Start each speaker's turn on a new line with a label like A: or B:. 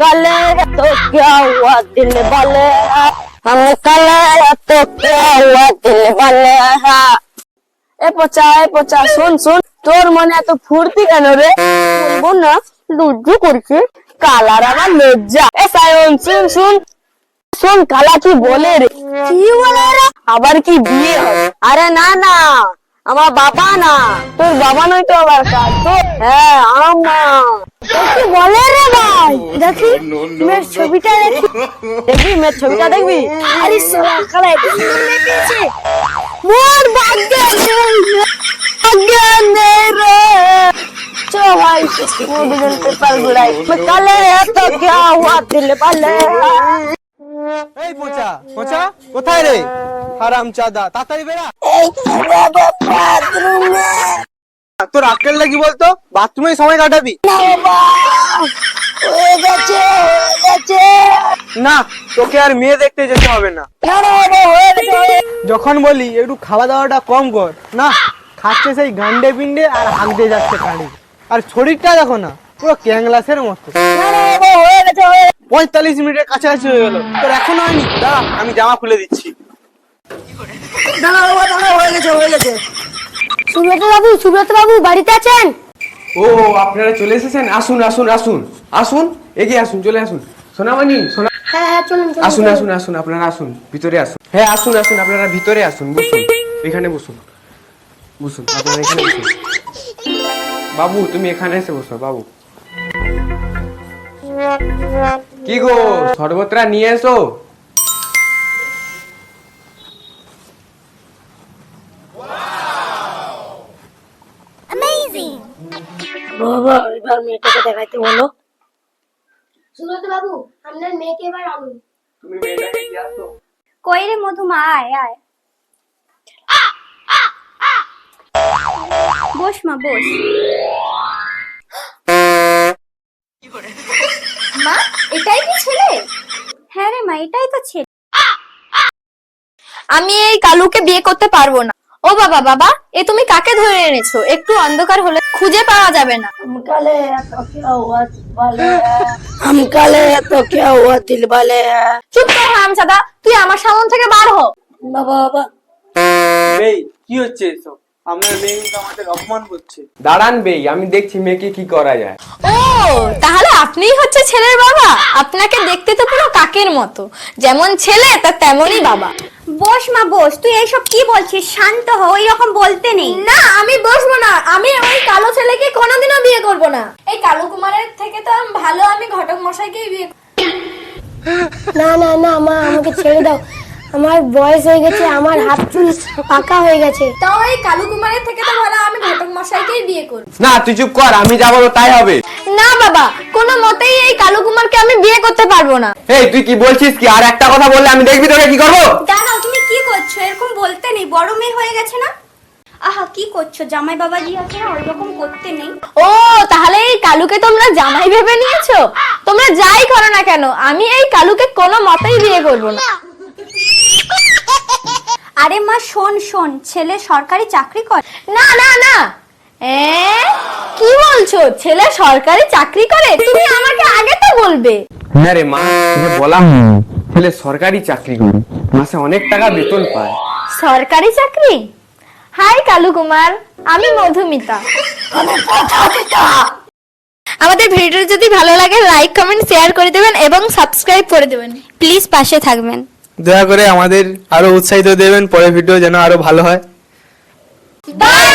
A: काले तो क्या हुआ दिल वाले, हम काले तो क्या हुआ दिल वाले। এ পচা শোন শোন, তোর মনে এত ফুর্তি কেন রে? বলবো না লজ্জা করছে, কালার আমার লজ্জা। এ সায়ন শুন শুন শোন, কালা কি বলে রে? কি বলে রে? আবার কি বিয়ে হবে? আরে না না, আমার বাবা না, তোর বাবা নয় তো আবার কাজ তো। হ্যাঁ আমা কি বলে রে ভাই? দেখি মেয়ের ছবিটা দেখবি, মেয়ের ছবিটা দেখবি। আরে সালা কালা এত সুন্দর মেয়ে পেয়েছে, মোর ভাগ্যে নেই রে। চলো ভাই দুজন পেপার ঘুরাই, কালে তো क्या हुआ दिल वाले।
B: এই পচা পচা কোথায় রে হারামজাদা, তাড়াতাড়ি বেরা।
A: এই বাথরুমে
B: তোর আক্কেল লাগি বলতো, বাথরুমে সময় কাটাবি?
A: না বাবা, হয়ে গেছে হয়ে গেছে।
B: না, তোকে আর মেয়ে দেখতে যেতে হবে না।
A: না না বাবা, হয়ে গেছে।
B: যখন বলি একটু খাওয়া দাওয়াটা কম কর, না খাচ্ছে সেই গান্ডে পিন্ডে আর হাঁক দিয়ে যাচ্ছে কানে। আর শরীরটা দেখো না, পুরো ক্যাংলাসের মতো।
A: না না বাবা, হয়ে গেছে
B: 45 মিনিটের কাছাকাছি হয়ে গেল, তোর এখনো হয়নি? দাঁড়া আমি জামা খুলে দিচ্ছি।
A: দাঁড়া বাবা দাঁড়া, হয়ে গেছে হয়ে গেছে। সুব্রত বাবু বাড়িতে আছেন?
C: ও আপনারা চলে এসেছেন, আসুন আসুন আসুন আসুন, এগিয়ে আসুন, চলে আসুন। সোনামণি সোনা,
A: হ্যাঁ হ্যাঁ চলুন
C: আসুন আসুন আসুন, আপনারা আসুন, ভিতরে আসুন। হ্যাঁ আসুন আসুন, আপনারা ভিতরে আসুন, বসুন এখানে বসুন, বসুন আপনারা এখানে বসুন। বাবু তুমি এখানে এসে বসো বাবু। কি গো শরবতটা নিয়ে এসো।
A: বাবা এবার মেয়েটাকে দেখাইতে বলো।
D: সুব্রত বাবু, আপনার মেয়েকে এবার আনুন।
C: তুমি মেয়েটাকে নিয়ে আসো।
D: কই রে মধুমা, আয় আয়, বস মা বস। মা এটাই কি ছেলে? হ্যাঁ রে মা, এটাই তো ছেলে। আমি এই কালুকে বিয়ে করতে পারবো না। ও বাবা বাবা, এ তুমি কাকে ধরে এনেছো? একটু অন্ধকার হলে খুঁজে পাওয়া যাবে না।
A: हम काले तो क्या हुआ दिल वाले, हम काले तो क्या हुआ दिल वाले।
D: চুপ কর হারামজাদা, তুই আমার সামনে থেকে বার হ।
A: বাবা বাবা
B: এই কি হচ্ছে এসব? আপনার মেয়ে কিন্তু আমাদের অপমান করছে।
C: দাঁড়ান বেই, আমি দেখছি মেয়েকে কি করা যায়।
D: ও তাহলে আপনিই হচ্ছে ছেলের বাবা? আপনাকে দেখতে তো পুরো কাকের মতো, যেমন ছেলে তার তেমনই বাবা। বস মা বস, তুই এইসব কি বলছিস? শান্ত হ, ওই রকম বলতে নেই। না আমি বসবো না, আমি ওই কালো ছেলেকে কোনোদিনও বিয়ে করব না। এই কালু কুমারের থেকে তো ভালো আমি ঘটক মশাইকেই বিয়ে।
E: না না না মা, আমাকে ছেড়ে দাও, আমার বয়স হয়ে গেছে, আমার হাত চুল পাকা হয়ে গেছে।
D: তাও এই কালু কুমারের থেকে তো ভালো আমি ঘটক মশাইকেই বিয়ে করব।
C: না তুই চুপ কর, আমি যা বলবো তাই হবে।
D: না বাবা, কোনো মতেই এই কালু কুমারকে আমি বিয়ে করতে পারবো না।
C: এই তুই কি বলছিস কি? আর একটা কথা বললে আমি দেখবি তোকে কি করবো।
D: দাঁড়াও, তুমি কি করছো? এরকম বলতে নেই, বড় মেয়ে হয়ে গেছে না। আহা কি করছো? জামাই বাবাজি আছে না, ওইরকম করতে নেই। ও তাহলে এই কালুকে তোমরা জামাই ভেবে নিয়েছো? তোমরা যাই করো না কেন, আমি এই কালুকে কোনো মতেই বিয়ে করব না। আরে মা শোন শোন, ছেলে সরকারি চাকরি করে। না না না, কি বলছো? ছেলে সরকারি চাকরি করে? তুমি আমাকে আগে তো বলবে।
C: হ্যাঁ রে মা, তোকে বলা হয়নি, ছেলে সরকারি চাকরি করে, মাসে অনেক টাকা বেতন পায়।
D: সরকারি চাকরি? হাই কালু কুমার, আমি মধুমিতা। আমাদের ভিডিওটি যদি ভালো লাগে লাইক কমেন্ট শেয়ার করে দেবেন এবং সাবস্ক্রাইব করে দেবেন, প্লিজ পাশে থাকবেন।
B: দয়া করে আমাদের আরো উৎসাহিত দেবেন, পরের ভিডিও যেন আরো ভালো হয়।
D: বাই।